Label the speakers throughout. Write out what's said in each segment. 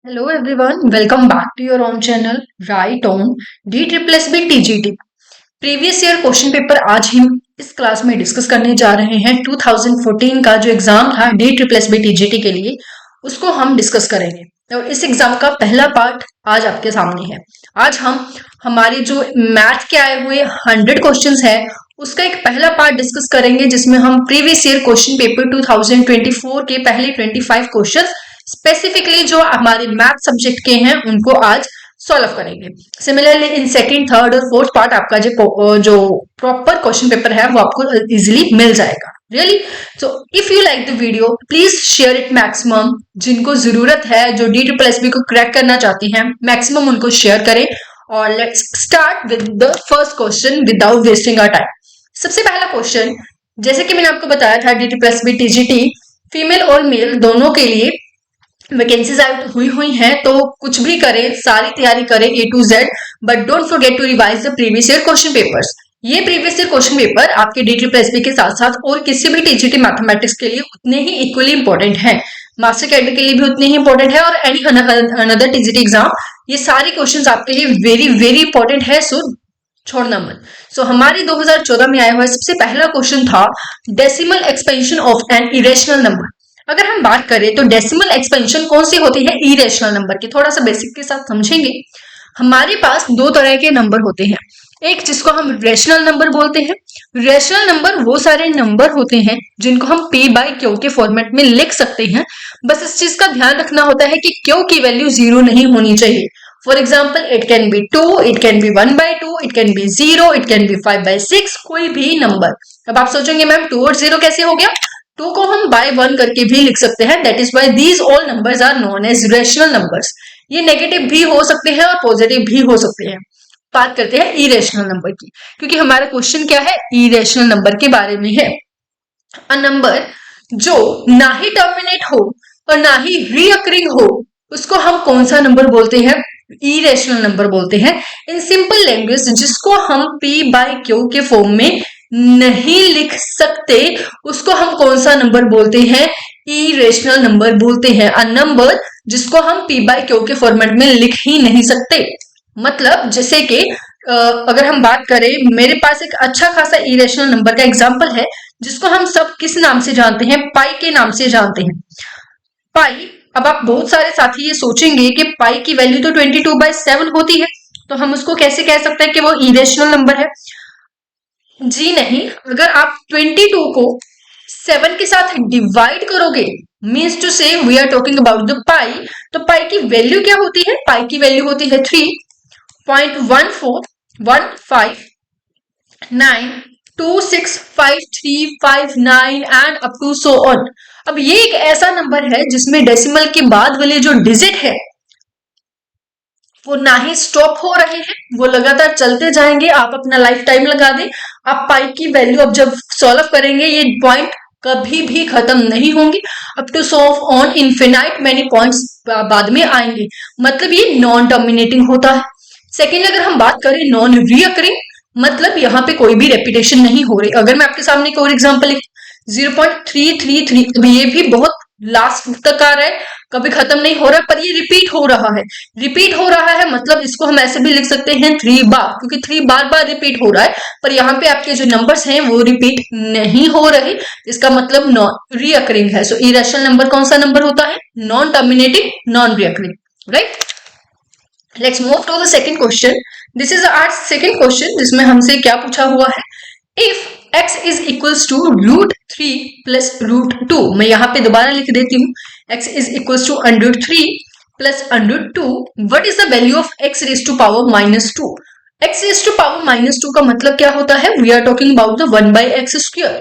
Speaker 1: Hello everyone, welcome back to your own channel Right on DSSB TGT। Previous year question paper आज हम इस class में discuss करने जा रहे हैं। 2014 का जो एग्जाम था DSSB TGT के लिए उसको हम डिस्कस करेंगे। तो इस एग्जाम का पहला पार्ट आज आपके सामने है। आज हम हमारी जो मैथ के आए हुए 100 क्वेश्चंस है उसका एक पहला पार्ट डिस्कस करेंगे, जिसमें हम प्रीवियस ईयर क्वेश्चन पेपर 2024 के पहले 25 क्वेश्चंस स्पेसिफिकली जो हमारे मैथ सब्जेक्ट के हैं उनको आज सॉल्व करेंगे। सिमिलरली इन सेकंड, थर्ड और फोर्थ पार्ट आपका जो प्रॉपर क्वेश्चन पेपर है वो आपको इजीली मिल जाएगा। Really so if you like the video please share it maximum. जिनको जरूरत है, जो DSSB को क्रैक करना चाहती हैं, मैक्सिमम उनको शेयर करें। और let's start with the first question without wasting our time. सबसे पहला क्वेश्चन, जैसे कि मैंने आपको बताया था DSSB TGT फीमेल और मेल दोनों के लिए वैकेंसीज हुई हैं, तो कुछ भी करें, सारी तैयारी करें A to Z, but don't forget to revise the previous year question papers. ये प्रीवियस ईयर क्वेश्चन पेपर आपके DSSB के साथ साथ और किसी भी TGT मैथमेटिक्स के लिए उतने ही इक्वली इंपॉर्टेंट है, मास्टर कैडर के लिए भी उतने ही इंपॉर्टेंट है, और एनी अनदर TGT एग्जाम ये सारे क्वेश्चन आपके लिए वेरी वेरी इंपॉर्टेंट है, सो छोड़ना मत। सो हमारे 2014 में आया हुआ सबसे पहला क्वेश्चन था decimal expansion of an irrational number. अगर हम बात करें तो डेसिमल एक्सपेंशन कौन सी होती है इरेशनल नंबर की, थोड़ा सा बेसिक के साथ समझेंगे। हमारे पास दो तरह के नंबर होते हैं, एक जिसको हम रेशनल नंबर बोलते हैं। रेशनल नंबर वो सारे नंबर होते हैं जिनको हम P/Q के फॉर्मेट में लिख सकते हैं। बस इस चीज का ध्यान रखना होता है कि Q की वैल्यू 0 नहीं होनी चाहिए। For example it can be 2, it can be 1/2, it can be 0, it can be 5/6, कोई भी नंबर। अब आप सोचेंगे मैम 2 और 0 कैसे हो गया? 2 को हम बाय 1 करके भी लिख सकते हैं। That is why these all numbers are known as rational numbers. ये नेगेटिव भी हो सकते हैं और पॉजिटिव भी हो सकते हैं। बात करते हैं इरेशनल नंबर की, क्योंकि हमारा क्वेश्चन क्या है, इरेशनल नंबर के बारे में है। अ नंबर जो ना ही टर्मिनेट हो और ना ही रीअकरिंग हो उसको हम कौन सा नंबर बोलते हैं? इरेशनल नंबर बोलते हैं। इन सिंपल लैंग्वेज जिसको हम P/Q के फॉर्म में नहीं लिख सकते उसको हम कौन सा नंबर बोलते हैं? इरेशनल नंबर बोलते हैं। अ नंबर जिसको हम P/Q के फॉर्मेट में लिख ही नहीं सकते। मतलब जैसे कि अगर हम बात करें, मेरे पास एक अच्छा खासा इरेशनल नंबर का एग्जांपल है जिसको हम सब किस नाम से जानते हैं? पाई के नाम से जानते हैं। पाई, अब आप बहुत सारे साथी ये सोचेंगे कि पाई की वैल्यू तो 22/7 होती है, तो हम उसको कैसे कह सकते हैं कि वो इरेशनल नंबर है? जी नहीं, अगर आप 22 को 7 के साथ डिवाइड करोगे, means to say we are talking about the pi, तो पाई की वैल्यू क्या होती है? पाई की वैल्यू होती है 3.14159265359 and up to so on. अब ये एक ऐसा नंबर है जिसमें डेसिमल के बाद वाले जो डिजिट है वो ना ही स्टॉप हो रहे हैं, वो लगातार चलते जाएंगे। आप अपना लाइफ टाइम लगा दें, आप पाई की वैल्यू अब जब सॉल्व करेंगे ये पॉइंट कभी भी खत्म नहीं होंगे। Up to solve on infinite many points बाद में आएंगे। मतलब ये नॉन टर्मिनेटिंग होता है। सेकेंड, अगर हम बात करें नॉन रीअकरिंग, मतलब यहाँ पे कोई भी रेपिटेशन नहीं हो रही। अगर मैं आपके सामने एक और एग्जाम्पल 0.333, ये भी बहुत लास्ट तक आ रहा है, कभी खत्म नहीं हो रहा, पर ये रिपीट हो रहा है। रिपीट हो रहा है मतलब इसको हम ऐसे भी लिख सकते हैं 3 बार, क्योंकि 3 बार बार रिपीट हो रहा है, पर यहाँ पे आपके जो नंबर्स हैं वो रिपीट नहीं हो रहे, इसका मतलब नॉन रीअकरिंग है। सो इरेशनल नंबर कौन सा नंबर होता है? Non terminating, non recurring, right. Let's move to the second question. This is our second question, जिसमें हमसे क्या पूछा हुआ है? If x is equals to √3 plus √2, मैं यहाँ पे दोबारा लिख देती हूँ, x is equals to √3 plus √2, what is the value of x raised to power -2? x raised to power -2 का मतलब क्या होता है? We are talking about the 1/x square।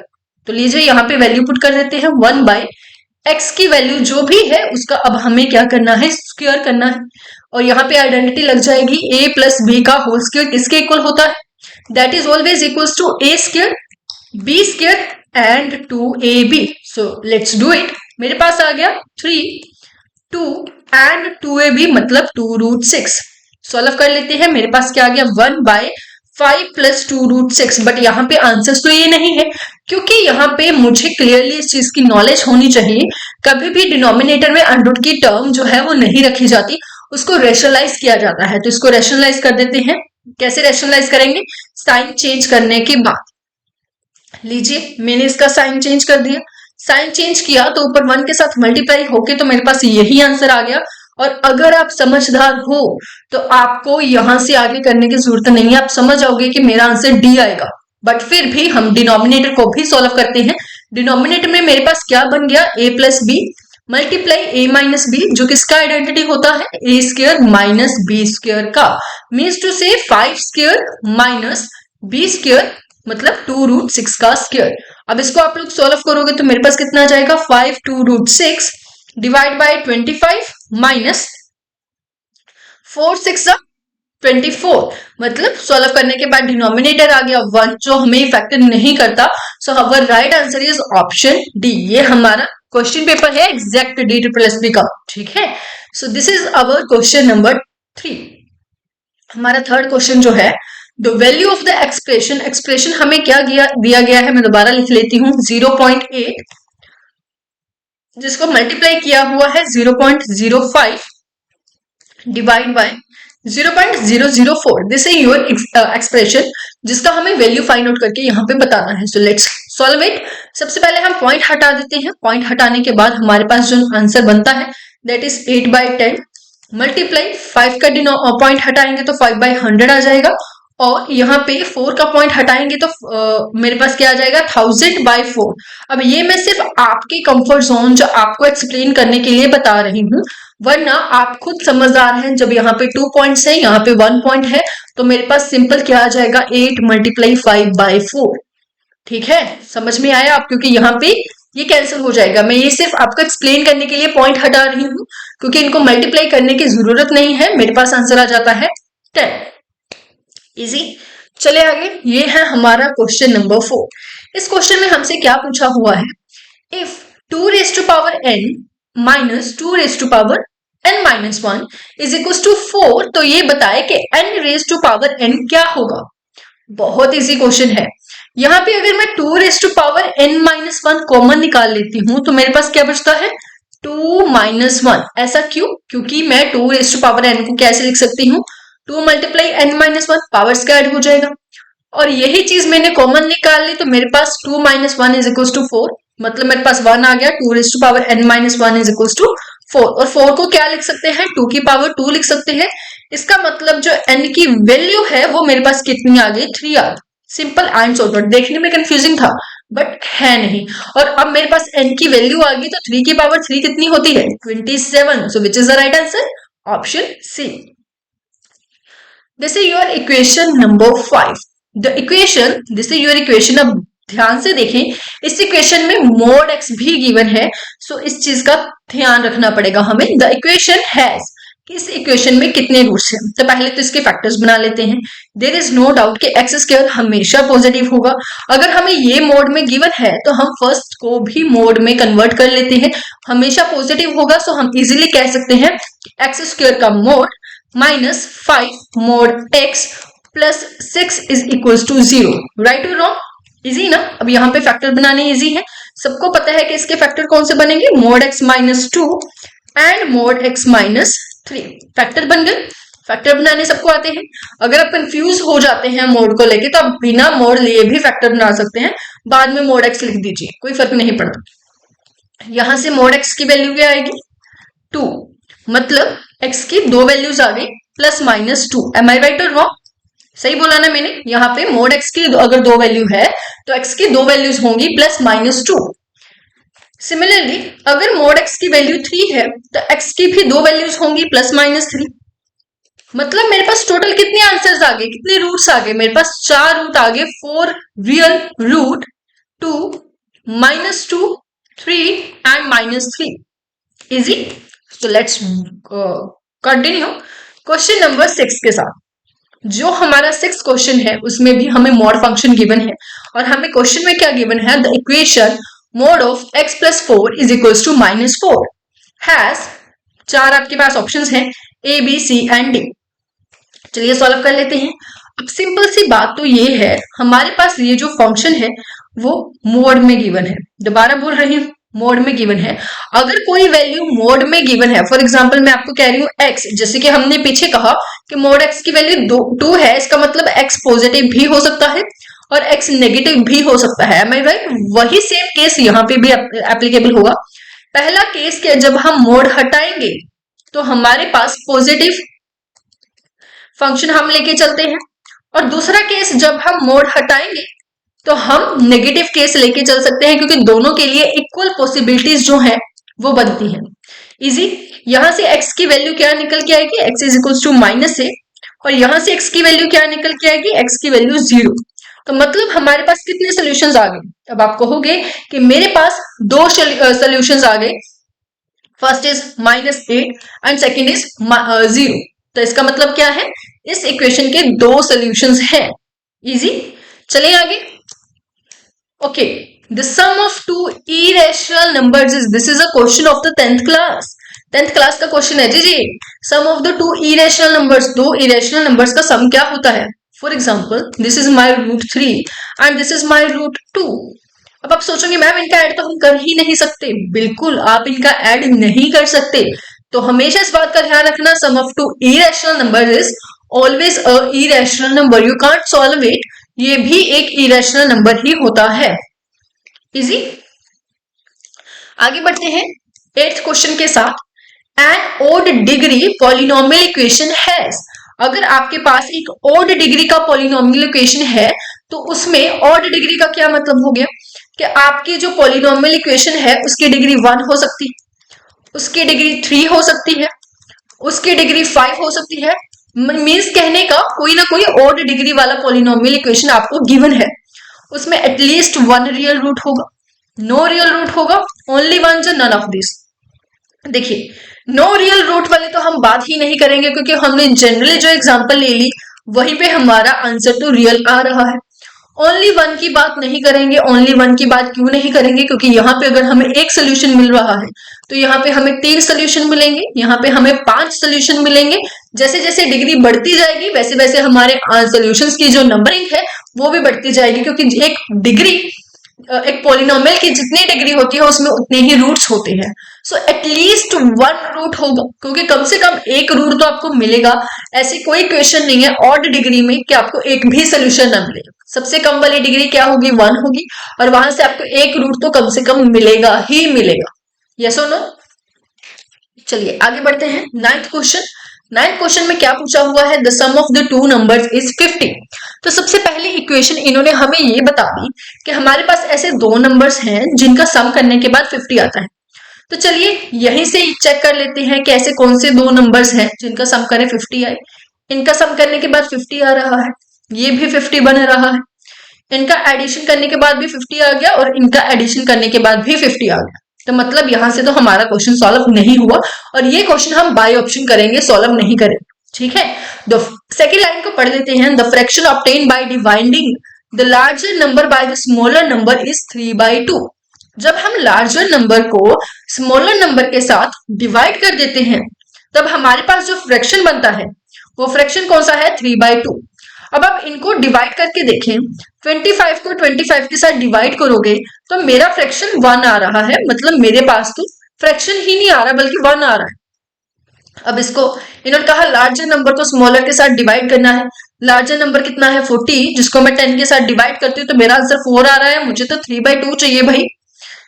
Speaker 1: तो लीजिए यहाँ पे वैल्यू पुट कर देते हैं। 1/x की वैल्यू जो भी है उसका अब हमें क्या करना है? स्क्वायर करना है। और यहाँ पे आइडेंटिटी लग जाएगी, a प्लस b का होल स्क्वायर किसके इक्वल होता है? That is always equals to a square b square and 2ab। so let's do it। मेरे पास आ गया 3, 2 and 2ab मतलब 2√6। सॉल्व कर लेते हैं। मेरे पास क्या आ गया? 1/4 5 प्लस 2√6, बट यहाँ पे आंसर तो ये नहीं है, क्योंकि यहाँ पे मुझे क्लियरली इस चीज की नॉलेज होनी चाहिए। कभी भी डिनोमिनेटर में अंडर की टर्म जो है वो नहीं रखी जाती, उसको रेशनलाइज किया जाता है। तो इसको रेशनलाइज कर देते हैं। कैसे रेशनलाइज करेंगे? साइन चेंज करने के बाद। लीजिए, मैंने इसका साइन चेंज कर दिया। साइन चेंज किया तो ऊपर 1 के साथ मल्टीप्लाई होके तो मेरे पास यही आंसर आ गया। और अगर आप समझदार हो तो आपको यहां से आगे करने की जरूरत नहीं है, आप समझ जाओगे कि मेरा आंसर डी आएगा। बट फिर भी हम डिनोमिनेटर को भी सॉल्व करते हैं। डिनोमिनेटर में मेरे पास क्या बन गया? a plus B multiply a minus B, जो किसका आइडेंटिटी होता है? a square minus B square का। मीन्स टू से 5 स्क्र माइनस बी स्क्र मतलब 2√6 का स्क्र। अब इसको आप लोग सॉल्व करोगे तो मेरे पास कितना आ जाएगा? 5 2√6 डिवाइड बाय 25 माइनस 4 6 24, मतलब सॉल्व करने के बाद डिनोमिनेटर आ गया 1, जो हमें फैक्टर नहीं करता। So our right answer is option D. ये हमारा क्वेश्चन पेपर है एग्जैक्ट DSSB का। ठीक है, so this is our question number 3। हमारा थर्ड क्वेश्चन जो है, the value of the expression. Expression हमें क्या दिया गया है, मैं दोबारा लिख लेती हूँ। 0.8 जिसको मल्टीप्लाई किया हुआ है 0.05 divide by 0.004। This is your expression, जिसका हमें वैल्यू फाइंड आउट करके यहाँ पे बताना है। So let's solve it. सबसे पहले हम पॉइंट हटा देते हैं। पॉइंट हटाने के बाद हमारे पास जो आंसर बनता है दैट इज 8/10 मल्टीप्लाई 5 का पॉइंट हटाएंगे तो 5/100 आ जाएगा। और यहाँ पे 4 का पॉइंट हटाएंगे तो मेरे पास क्या आ जाएगा? 1000/4। अब ये मैं सिर्फ आपके कंफर्ट जोन, जो आपको एक्सप्लेन करने के लिए बता रही हूँ, वरना आप खुद समझदार हैं। जब यहाँ पे 2 पॉइंट्स है, यहाँ पे 1 पॉइंट है, तो मेरे पास सिंपल क्या आ जाएगा? 8 मल्टीप्लाई 5/4। ठीक है, समझ में आया आप? क्योंकि यहाँ पे ये कैंसिल हो जाएगा। मैं ये सिर्फ आपको एक्सप्लेन करने के लिए पॉइंट हटा रही हूँ, क्योंकि इनको मल्टीप्लाई करने की जरूरत नहीं है। मेरे पास आंसर आ जाता है 10। इजी। चले आगे। ये है हमारा क्वेश्चन नंबर 4। इस क्वेश्चन में हमसे क्या पूछा हुआ है? If 2n minus 2n-1 is equal to 4, तो ये बताए कि n क्या होगा। बहुत इजी क्वेश्चन है। यहाँ पे अगर मैं 2n-1 कॉमन निकाल लेती हूं तो मेरे पास क्या बचता है? 2 - 1। ऐसा क्यों? क्योंकि मैं 2n को कैसे लिख सकती हूँ? 2 मल्टीप्लाई n-1, पावर स्क्वायर हो जाएगा। और यही चीज मैंने कॉमन निकाल ली तो मेरे पास 2 - 1 इज इक्वल टू 4, मतलब मेरे पास 1 आ गया। 2n-1 is equal to 4। और 4 को क्या लिख सकते हैं? 2 की पावर 2 लिख सकते हैं। इसका मतलब जो n की वैल्यू है वो मेरे पास कितनी आ गई? 3 आ गई। Simple and sorted. देखने में कंफ्यूजिंग था बट है नहीं। और अब मेरे पास n की वैल्यू आ गई तो 3 की पावर 3 कितनी होती है? 27। So which is the right answer? Option C. This is your equation number 5। The equation, this is your equation. अब ध्यान से देखें, इस इक्वेशन में मोड x भी गिवन है। सो इस चीज का ध्यान रखना पड़ेगा हमें। द इक्वेशन हैज, इस इक्वेशन में कितने रूट्स हैं? तो पहले तो इसके फैक्टर्स बना लेते हैं। देयर इज नो डाउट कि एक्स स्क्वायर हमेशा पॉजिटिव होगा। अगर हमें ये मोड में गिवन है तो हम फर्स्ट को भी मोड में कन्वर्ट कर लेते हैं, हमेशा पॉजिटिव होगा। सो हम इजीली कह सकते हैं एक्स स्क्वायर का mod -5 mod x plus 6 is equal to 0। Right और रॉन्ग? इजी ना? अब यहाँ पे फैक्टर बनाने इजी है। सबको पता है कि इसके फैक्टर कौन से बनेंगे? Mode x -2 and mode x -3। Factor बन गए। फैक्टर बनाने सबको आते हैं। अगर आप कंफ्यूज हो जाते हैं मोड को लेके तो आप बिना मोड लिए भी फैक्टर बना सकते हैं। बाद में मोड x लिख दीजिए, कोई फर्क नहीं पड़ता। यहां से मोड x की वैल्यू क्या आएगी? 2, मतलब x की 2 वैल्यूज आ गई +-2। एम आई राइट और रॉन्ग? सही बोला ना मैंने? यहाँ पे मोड x की अगर 2 वैल्यू है तो x की 2 वैल्यूज होंगी +-2। सिमिलरली अगर मोड x की वैल्यू 3 है तो x की भी 2 वैल्यूज होंगी +-3। मतलब मेरे पास टोटल कितने आंसर्स आ गए? कितने रूट्स आ गए? मेरे पास 4 रूट आ गए। 4 real root 2 -2 3 and -3। Easy. So let's continue question number 6 के साथ। जो हमारा 6 क्वेश्चन है उसमें भी हमें मॉड फंक्शन गिवन है और हमें क्वेश्चन में क्या गिवन है? The equation mod of x + 4 is equals to -4 has, 4 आपके पास ऑप्शंस हैं A B C and D। चलिए सॉल्व कर लेते हैं। अब सिंपल सी बात तो ये है, हमारे पास ये जो फंक्शन है वो मोड में गिवन है। दोबारा बोल रही हूँ, मोड में गिवन है। अगर कोई वैल्यू मोड में गिवन है, फॉर एग्जांपल मैं आपको कह रही हूँ x, जैसे कि हमने पीछे कहा कि मोड x की वैल्यू 2 है, इसका मतलब x पॉजिटिव भी हो सकता है और x नेगेटिव भी हो सकता है। एम आई राइट? वही सेम केस यहाँ पे भी एप्लीकेबल होगा। पहला केस क्या, जब हम मोड हटाएंगे तो हमारे पास पॉजिटिव फंक्शन हम लेके चलते हैं, और दूसरा केस जब हम मोड हटाएंगे तो हम नेगेटिव केस लेके चल सकते हैं, क्योंकि दोनों के लिए इक्वल पॉसिबिलिटीज जो है वो बनती हैं। इजी। यहां से x की वैल्यू क्या निकल के आएगी, x is equal to -a, और यहां से x की वैल्यू क्या निकल के आएगी, x की वैल्यू 0। तो मतलब हमारे पास कितने सोल्यूशंस आ गए? अब आप कहोगे कि मेरे पास 2 सोल्यूशंस आ गए, first is -8 and second is 0। तो इसका मतलब क्या है, इस इक्वेशन के 2 सोल्यूशंस हैं। इजी। चलिए आगे। Okay, the sum of 2 irrational numbers is, this is a question of the 10th class। 10th class का क्वेश्चन है जी। सम of the 2 irrational numbers, 2 irrational numbers का सम क्या होता है? For example this is my √3 and this is my √2। अब आप सोचोगे ma'am इनका ऐड तो हम कर ही नहीं सकते। बिल्कुल, आप इनका ऐड नहीं कर सकते। तो हमेशा इस बात का ध्यान रखना, सम of 2 irrational numbers is always a irrational number, you can't solve it। ये भी एक इरेशनल नंबर ही होता है। इजी। आगे बढ़ते हैं 8th क्वेश्चन के साथ। An odd degree polynomial equation has, अगर आपके पास एक ओड डिग्री का पॉलिनोमियल इक्वेशन है तो उसमें ओड डिग्री का क्या मतलब हो गया कि आपकी जो पॉलिनोमियल इक्वेशन है उसकी डिग्री 1 हो सकती है, उसकी डिग्री 3 हो सकती है, उसकी डिग्री 5 हो सकती है। मीन्स कहने का कोई ना कोई ओड डिग्री वाला पॉलिनोमियल इक्वेशन आपको गिवन है, उसमें एटलीस्ट 1 रियल रूट होगा, नो रियल रूट होगा, only one, none of this. देखिए, नो रियल रूट वाले तो हम बात ही नहीं करेंगे, क्योंकि हमने जनरली जो एग्जांपल ले ली वहीं पे हमारा आंसर तो रियल आ रहा है। ओनली वन की बात नहीं करेंगे। ओनली वन की बात क्यों नहीं करेंगे? क्योंकि यहाँ पे अगर हमें एक सोल्यूशन मिल रहा है तो यहाँ पे हमें 3 सोल्यूशन मिलेंगे, यहाँ पे हमें 5 सोल्यूशन मिलेंगे। जैसे जैसे डिग्री बढ़ती जाएगी वैसे वैसे हमारे सॉल्यूशंस की जो नंबरिंग है वो भी बढ़ती जाएगी, क्योंकि एक डिग्री, एक पॉलिनोमियल की जितनी डिग्री होती है उसमें उतने ही रूट्स होते हैं। सो एटलीस्ट 1 रूट होगा, क्योंकि कम से कम एक रूट तो आपको मिलेगा। ऐसी कोई क्वेश्चन नहीं है ऑड डिग्री में कि आपको एक भी सोल्यूशन ना मिले। सबसे कम वाली डिग्री क्या होगी, 1 होगी, और वहां से आपको एक रूट तो कम से कम मिलेगा ही मिलेगा। यस और नो? चलिए आगे बढ़ते हैं। 9th question. 9th क्वेश्चन में क्या पूछा हुआ है, the sum of the 2 numbers is 50। तो सबसे पहली इक्वेशन इन्होंने हमें ये बता दी कि हमारे पास ऐसे 2 नंबर्स हैं जिनका सम करने के बाद 50 आता है। तो चलिए यहीं से चेक कर लेते हैं कि ऐसे कौन से 2 नंबर्स हैं जिनका सम करें 50 आए। इनका सम करने के बाद 50 आ रहा है, ये भी 50 बन रहा है, इनका एडिशन करने के बाद भी 50 आ गया, और इनका एडिशन करने के बाद भी 50 आ गया। तो मतलब यहां से तो हमारा क्वेश्चन सॉल्व नहीं हुआ, और ये क्वेश्चन हम बाय ऑप्शन करेंगे, सॉल्व नहीं करेंगे। ठीक है, द सेकेंड लाइन को पढ़ लेते हैं। The fraction obtain by dividing the larger number by the smaller number is 3/2। जब हम लार्जर नंबर को स्मॉलर नंबर के साथ डिवाइड कर देते हैं तब हमारे पास जो फ्रैक्शन बनता है वो फ्रैक्शन कौन सा है, 3/2। अब आप इनको डिवाइड करके देखें, 25 को 25 के साथ डिवाइड करोगे तो मेरा फ्रैक्शन 1 आ रहा है, मतलब मेरे पास तो फ्रैक्शन ही नहीं आ रहा बल्कि 1 आ रहा है। अब इसको इन्होंने कहा लार्जर नंबर को स्मॉलर के साथ डिवाइड करना है। लार्जर नंबर कितना है, 40, जिसको मैं 10 के साथ डिवाइड करती हूँ तो मेरा आंसर 4 आ रहा है, मुझे तो 3/2 चाहिए भाई।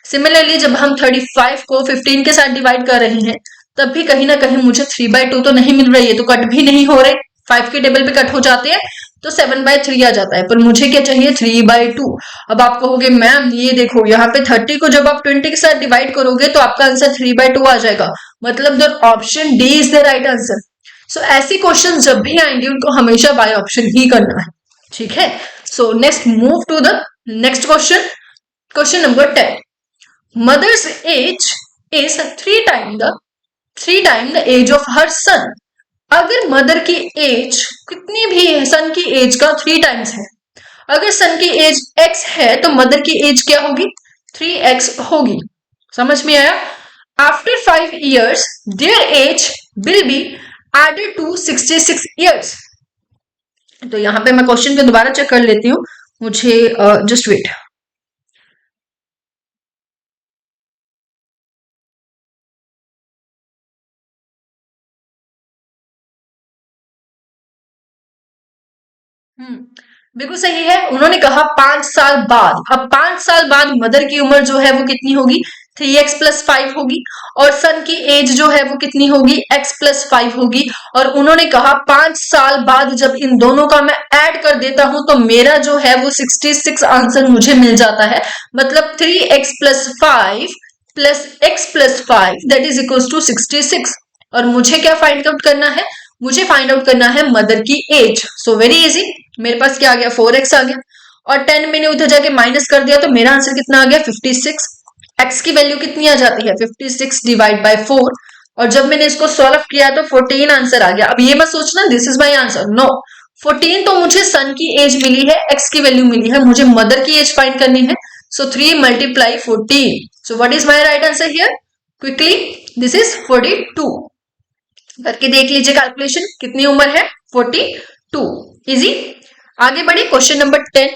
Speaker 1: सिमिलरली जब हम 35 को 15 के साथ डिवाइड कर रहे हैं तब भी कहीं ना कहीं मुझे 3/2 तो नहीं मिल रही है, तो कट भी नहीं हो रहे, 5 के टेबल पे कट हो जाते हैं तो 7/3 आ जाता है, पर मुझे क्या चाहिए, 3/2। अब आप कहोगे मैम ये देखो यहाँ पे 30 को जब आप 20 के साथ डिवाइड करोगे तो आपका आंसर 3/2 आ जाएगा, मतलब the option D is the right answer. So ऐसी क्वेश्चन जब भी आएंगे उनको हमेशा बाय ऑप्शन ही करना है। ठीक है, so next move to the next question. Question number 10। Mother's age is 3 time the age of her son. अगर मदर की एज कितनी भी है, सन की एज का 3 टाइम्स है। अगर सन की एज x है तो मदर की एज क्या होगी, 3x होगी। समझ में आया? After 5 years their age will be added to 66 years। तो यहाँ पे मैं क्वेश्चन को दोबारा चेक कर लेती हूँ, मुझे जस्ट वेट। बिल्कुल सही है। उन्होंने कहा 5 साल बाद। अब 5 साल बाद मदर की उम्र जो है वो कितनी होगी, 3x+5 होगी, और सन की एज जो है वो कितनी होगी, x+5 होगी। और उन्होंने कहा 5 साल बाद जब इन दोनों का मैं ऐड कर देता हूं तो मेरा जो है वो 66 आंसर मुझे मिल जाता है। मतलब 3x+5 plus x+5 that is equal to 66। और मुझे क्या फाइंड आउट करना है, मुझे फाइंड आउट करना है मदर की एज। सो वेरी इजी, मेरे पास क्या आ गया, 4x आ गया, और 10 मैंने उधर जाके माइनस कर दिया तो मेरा आंसर कितना आ गया, 56। x की वैल्यू कितनी आ जाती है, 56 डिवाइड बाय 4। और जब मैंने इसको सॉल्व किया तो 14 आंसर आ गया। अब ये मत सोचना this is my answer, no. 14 तो मुझे सन की एज मिली है, x की वैल्यू मिली है, मुझे मदर की एज फाइंड करनी है। सो 3 multiply 14। So what is my right answer here, quickly, this is 42। करके देख लीजिए कैलकुलेशन, कितनी उम्र है, 42। इजी। आगे बढ़े क्वेश्चन नंबर 10,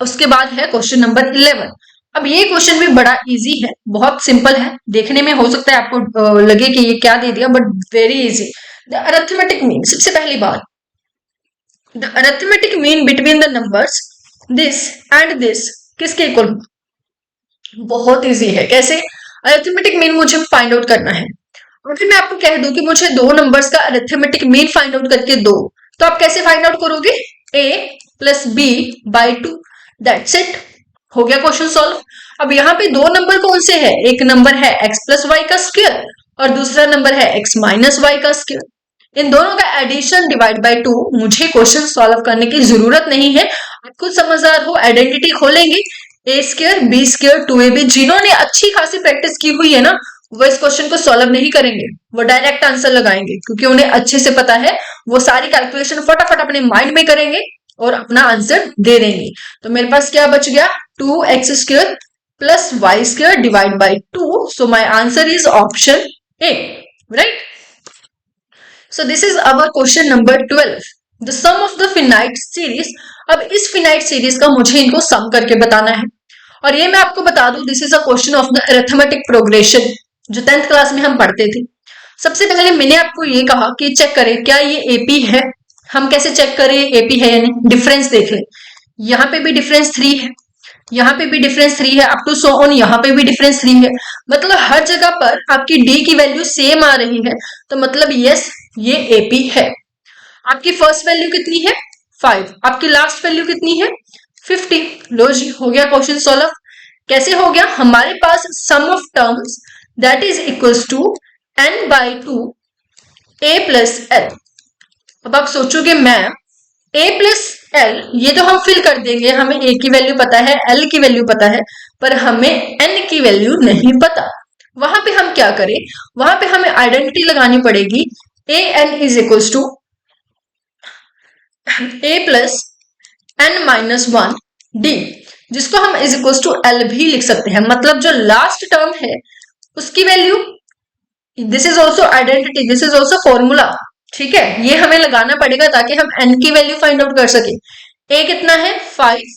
Speaker 1: उसके बाद है क्वेश्चन नंबर 11। अब ये क्वेश्चन भी बड़ा इजी है, बहुत सिंपल है, देखने में हो सकता है आपको लगे कि ये क्या दे दिया, but very easy. The arithmetic mean, सबसे पहली बात, the arithmetic mean between the numbers this and this किसके इक्वल, बहुत इजी है। कैसे, अरिथमेटिक मीन मुझे फाइंड आउट करना है। अगर मैं आपको कह दूं कि मुझे दो नंबर्स का अरिथमेटिक मीन फाइंड आउट करके दो, तो आप कैसे फाइंड आउट करोगे, a plus B by 2, that's it, हो गया क्वेश्चन सॉल्व। अब यहाँ पे दो नंबर कौन से है, एक नंबर है x प्लस वाई का स्क्वायर और दूसरा नंबर है x माइनस वाई का स्क्वायर। इन दोनों का एडिशन डिवाइड बाय 2, मुझे क्वेश्चन सॉल्व करने की जरूरत नहीं है। आप खुद समझदार हो, आइडेंटिटी खोलेंगे, ए स्क्वायर बी स्क्वायर 2ab, जिन्होंने अच्छी खासी प्रैक्टिस की हुई है ना, वो इस क्वेश्चन को सॉल्व नहीं करेंगे, वो डायरेक्ट आंसर लगाएंगे, क्योंकि उन्हें अच्छे से पता है, वो सारी कैलकुलेशन फटाफट अपने माइंड में करेंगे और अपना आंसर दे देंगे। तो मेरे पास क्या बच गया, 2x² plus Y square divide by 2। So my answer is option A, right. So this is our question number 12, the sum of the finite series. अब इस फिनाइट सीरीज का मुझे इनको सम करके बताना है। और ये मैं आपको बता दूं, this is a question of the arithmetic progression, जो 10th क्लास में हम पढ़ते थे। सबसे पहले मैंने आपको ये कहा कि चेक करें क्या ये एपी है। हम कैसे चेक करें एपी है, यानी डिफरेंस देख लें। यहाँ पे भी डिफरेंस 3 है, यहाँ पे भी डिफरेंस 3 है, अप टू सो ऑन यहाँ पे भी डिफरेंस 3 है। मतलब हर जगह पर आपकी डी की वैल्यू सेम आ रही है, तो मतलब यस ये एपी है। आपकी फर्स्ट वैल्यू कितनी है, 5, आपकी लास्ट वैल्यू कितनी है, 50। लो जी, हो गया क्वेश्चन सॉल्व। कैसे हो गया, हमारे पास sum of terms that is equals to n/2 a plus L. अब आप सोचोगे मैम a प्लस एल, ये तो हम फिल कर देंगे, हमें a की वैल्यू पता है, l की वैल्यू पता है, पर हमें n की वैल्यू नहीं पता। वहां पे हम क्या करें, वहां पे हमें आइडेंटिटी लगानी पड़ेगी, a n is equals to a plus n-1 d, जिसको हम इज इक्वल्स टू l भी लिख सकते हैं। मतलब जो लास्ट टर्म है उसकी value, this is also identity, this is also formula, ठीक है, ये हमें लगाना पड़ेगा ताकि हम n की वैल्यू फाइंड आउट कर सके। a कितना है 5,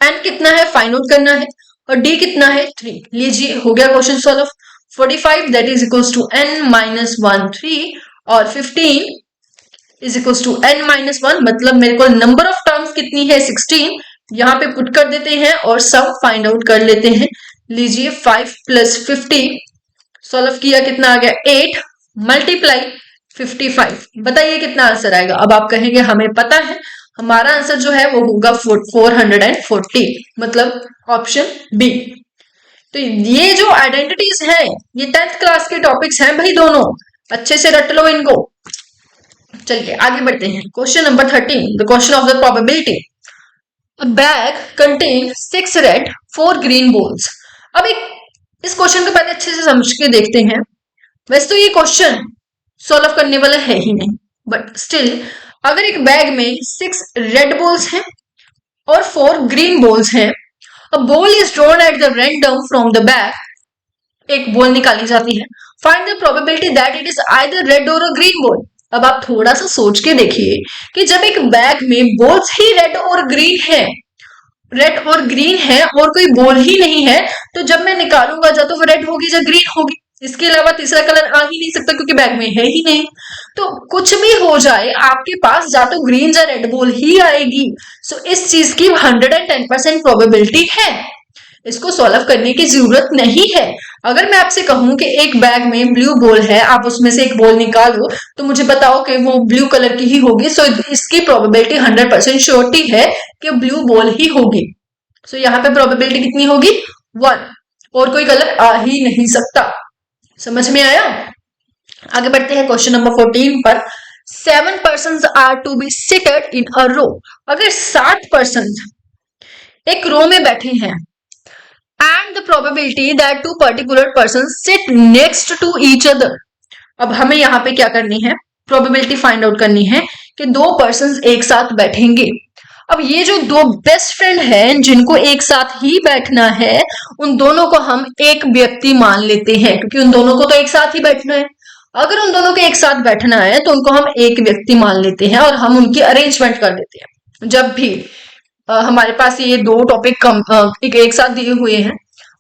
Speaker 1: n कितना है फाइंड आउट करना है, और d कितना है 3। लीजिए हो गया question solve. 45 that is equals to n-1 3, और 15 इज इक्वल्स टू n-1, मतलब मेरे को नंबर ऑफ टर्म्स कितनी है 16, यहाँ पे पुट कर देते हैं और सब फाइंड आउट कर लेते हैं। लीजिए 5 प्लस 50, सॉल्व किया कितना आ गया 8 मल्टीप्लाई 55, बताइए कितना आंसर आएगा। अब आप कहेंगे हमें पता है, हमारा आंसर जो है वो होगा 440, मतलब ऑप्शन बी। तो ये जो आइडेंटिटीज है ये 10th क्लास के टॉपिक्स हैं भाई, दोनों अच्छे से रट लो इनको। चलिए आगे बढ़ते हैं, question number 13, the question of the probability. A bag contains 6 red, 4 green balls। अब इस क्वेश्चन को पहले अच्छे से समझ के देखते हैं। वैसे तो ये क्वेश्चन सॉल्व करने वाला है ही नहीं, बट स्टिल अगर एक बैग में 6 रेड बॉल्स हैं और 4 ग्रीन बॉल्स हैं, a ball is drawn at the random from the bag, एक बॉल निकाली जाती है, find the probability that it is either red और अ ग्रीन बॉल। अब आप थोड़ा सा सोच के देखिए कि जब एक बैग में बॉल्स ही रेड और ग्रीन है, रेड और ग्रीन है और कोई बॉल ही नहीं है, तो जब मैं निकालूंगा या तो वो रेड होगी या ग्रीन होगी, इसके अलावा तीसरा कलर आ ही नहीं सकता क्योंकि बैग में है ही नहीं। तो कुछ भी हो जाए आपके पास या तो ग्रीन या रेड बॉल ही आएगी। सो इस चीज की 110% प्रोबेबिलिटी है, इसको सॉल्व करने की जरूरत नहीं है। अगर मैं आपसे कहूं कि एक बैग में ब्लू बॉल है, आप उसमें से एक बॉल निकालो तो मुझे बताओ कि वो ब्लू कलर की ही होगी। सो इसकी प्रोबेबिलिटी 100% श्योरिटी है कि ब्लू बॉल ही होगी। सो यहाँ पे प्रोबेबिलिटी कितनी होगी? 1, और कोई कलर आ ही नहीं सकता। समझ में आया? आगे बढ़ते हैं क्वेश्चन नंबर 14 पर। 7 persons are to be seated in a row. अगर 7 पर्सन एक रो में बैठे हैं and the probability that two particular persons sit next to each other। अब हमें यहाँ पे क्या करनी है? प्रोबेबिलिटी फाइंड आउट करनी है कि दो पर्संस एक साथ बैठेंगे। अब ये जो दो बेस्ट फ्रेंड हैं जिनको एक साथ ही बैठना है, उन दोनों को हम एक व्यक्ति मान लेते हैं क्योंकि उन दोनों को तो एक साथ ही बैठना है। अगर उन दोनों के एक साथ बैठना है तो उनको हम एक व्यक्ति मान लेते हैं और हम उनकी अरेंजमेंट कर देते हैं। जब भी हमारे पास ये दो टॉपिक एक साथ दिए हुए हैं,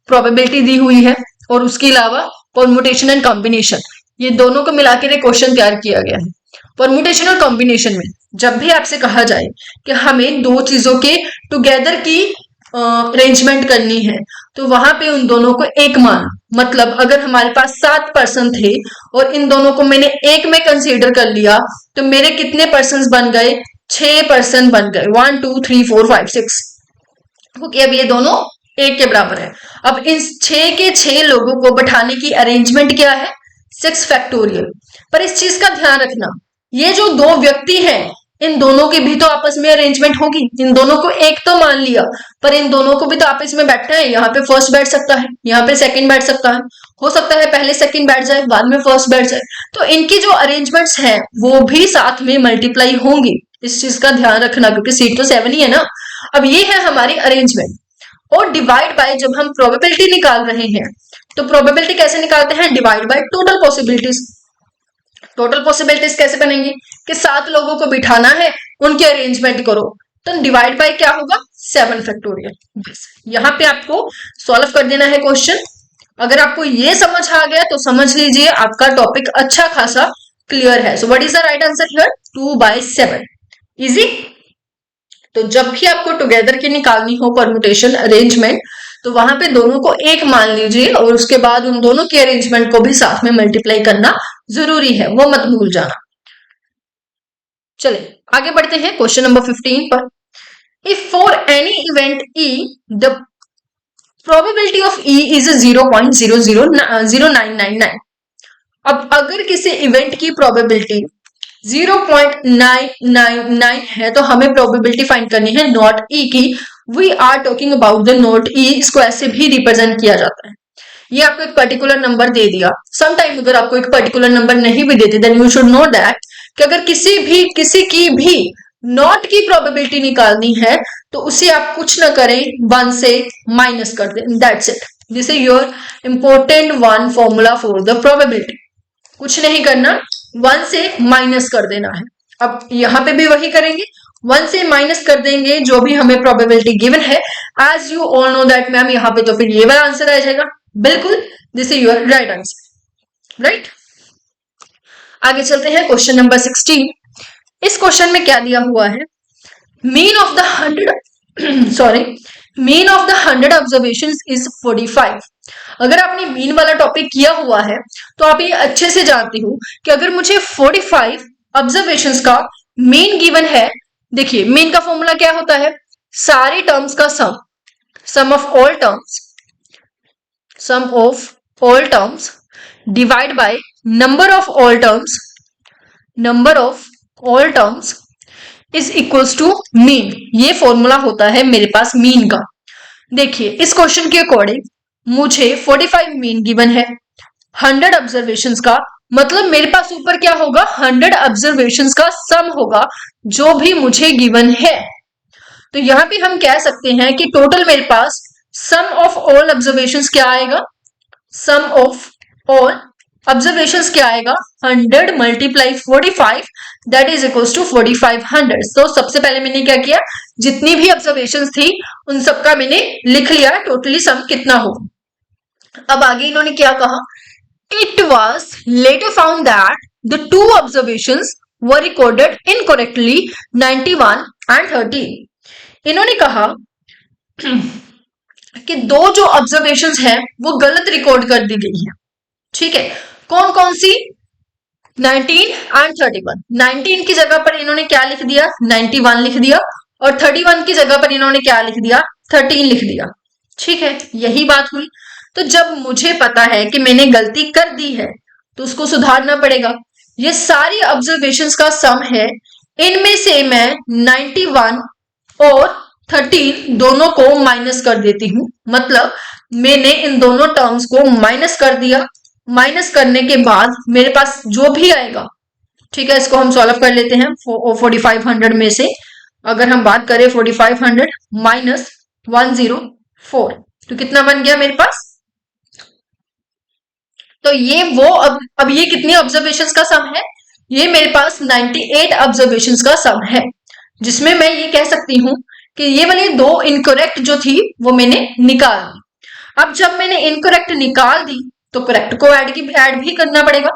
Speaker 1: प्रोबेबिलिटी दी हुई है और उसके अलावा परमुटेशन एंड कॉम्बिनेशन, ये दोनों को मिलाकर एक क्वेश्चन तैयार किया गया है। परमुटेशन और कॉम्बिनेशन में जब भी आपसे कहा जाए कि हमें दो चीजों के टुगेदर की अरेंजमेंट करनी है, तो वहां पे उन दोनों को एक मान, मतलब अगर हमारे पास 7 पर्सन थे और इन दोनों को मैंने एक में कंसीडर कर लिया, तो मेरे कितने पर्सन बन गए? 6 पर्सन बन गए। 1 2 3 4 5 6, क्योंकि अब ये दोनों एक के बराबर है। अब इन 6 के 6 लोगों को बैठाने की अरेंजमेंट क्या है? 6 फैक्टोरियल। पर इस चीज का ध्यान रखना, ये जो दो व्यक्ति हैं इन दोनों की भी तो आपस में अरेंजमेंट होगी। इन दोनों को एक तो मान लिया, पर इन दोनों को भी तो आपस में बैठना है। यहाँ पे फर्स्ट बैठ सकता है, यहाँ पे सेकंड बैठ सकता है, हो सकता है पहले सेकंड बैठ जाए बाद में फर्स्ट बैठ जाए। तो इनकी जो अरेंजमेंट्स हैं वो भी साथ में मल्टीप्लाई होंगी। इस चीज का ध्यान रखना क्योंकि सीट तो 7 ही है ना। अब ये है हमारी अरेंजमेंट। और डिवाइड बाय, जब हम प्रोबेबिलिटी निकाल रहे हैं तो प्रोबेबिलिटी कैसे निकालते हैं? Divide by total possibilities. Total possibilities कैसे बनेंगी कि 7 लोगों को बिठाना है, उनकी अरेंजमेंट करो, तो डिवाइड बाय क्या होगा? 7 फैक्टोरियल। बस यहाँ पे आपको सॉल्व कर देना है क्वेश्चन। अगर आपको ये समझ आ गया तो समझ लीजिए आपका टॉपिक अच्छा खासा क्लियर है। So what is the right answer here? 2/7। Easy. तो जब भी आपको टुगेदर की निकालनी हो परमुटेशन अरेंजमेंट, तो वहां पे दोनों को एक मान लीजिए और उसके बाद उन दोनों की अरेंजमेंट को भी साथ में मल्टीप्लाई करना जरूरी है, वो मत भूल जाना। चलिए आगे बढ़ते हैं क्वेश्चन नंबर 15 पर। If for any event E the probability of E is 0.00999। अब अगर किसी इवेंट की प्रोबेबिलिटी 0.999 है तो हमें प्रोबेबिलिटी फाइंड करनी है नॉट ई की। We are talking about the naught E. इसको ऐसे भी रिप्रेजेंट किया जाता है। ये आपको एक पर्टिकुलर नंबर दे दिया। समटाइम अगर आपको एक पर्टिकुलर नंबर नहीं भी देते, then you should know that कि अगर किसी की भी नॉट की प्रोबेबिलिटी निकालनी है तो उसे आप कुछ ना करें, 1 से माइनस कर दें। That's it. This is your important one formula for the probability. कुछ नहीं करना, 1 से माइनस कर देना है। अब यहां पे भी वही करेंगे, 1 से माइनस कर देंगे जो भी हमें प्रोबेबिलिटी गिवन है। As you all know that ma'am, यहाँ पे तो फिर ये वाला आंसर आ जाएगा। बिल्कुल, this is your right answer. Right, आगे चलते हैं क्वेश्चन नंबर 16। इस क्वेश्चन में क्या दिया हुआ है? Mean of the 100 observations is 45। अगर आपने मीन वाला टॉपिक किया हुआ है तो आप ये अच्छे से जानते हो कि अगर मुझे 45 ऑब्जर्वेशंस का मीन गिवन है, देखिए मीन का फॉर्मूला क्या होता है? सारी टर्म्स का sum of all terms divide by number of all terms is equals to mean. ये फॉर्मूला होता है मेरे पास मीन का। देखिए इस क्वेश्चन के अकॉर्डिंग मुझे 45 मीन गिवन है, 100 ऑब्जर्वेशंस का मतलब मेरे पास ऊपर क्या होगा? 100 ऑब्जर्वेशंस का सम होगा जो भी मुझे गिवन है। तो यहां पे हम कह सकते हैं कि टोटल मेरे पास सम ऑफ ऑल ऑब्जर्वेशंस क्या आएगा? सम ऑफ ऑल ऑब्जर्वेशंस क्या आएगा, 100 multiply 45 that is equals to 4500। तो सबसे पहले मैंने क्या किया, जितनी भी ऑब्जर्वेशंस थी उन सबका मैंने लिख लिया टोटली सम कितना हो। अब आगे इन्होंने क्या कहा, it was later found that the two observations were recorded incorrectly 91 and 13। इन्होंने कहा कि दो जो ऑब्जर्वेशंस हैं वो गलत रिकॉर्ड कर दी गई है। ठीक है, कौन कौन सी, 19 एंड 31। 19 की जगह पर इन्होंने क्या लिख दिया, 91 लिख दिया, और 31 की जगह पर इन्होंने क्या लिख दिया, 13 लिख दिया। ठीक है, यही बात हुई। तो जब मुझे पता है कि मैंने गलती कर दी है तो उसको सुधारना पड़ेगा। ये सारी ऑब्जर्वेशंस का सम है, इनमें से मैं 91 और 13 दोनों को माइनस कर देती हूं। मतलब मैंने इन दोनों टर्म्स को माइनस कर दिया। माइनस करने के बाद मेरे पास जो भी आएगा, ठीक है, इसको हम सॉल्व कर लेते हैं। 4500 में से अगर हम बात करें 4500 माइनस 104 तो कितना बन गया मेरे पास। तो ये वो अब ये कितनी ऑब्जर्वेशंस का सम है, ये मेरे पास 98 ऑब्जर्वेशंस का सम है, जिसमें मैं ये कह सकती हूं कि ये वाली दो इनकरेक्ट जो थी वो मैंने निकाल दी। अब जब मैंने इनकरेक्ट निकाल दी तो करेक्ट को ऐड भी करना पड़ेगा।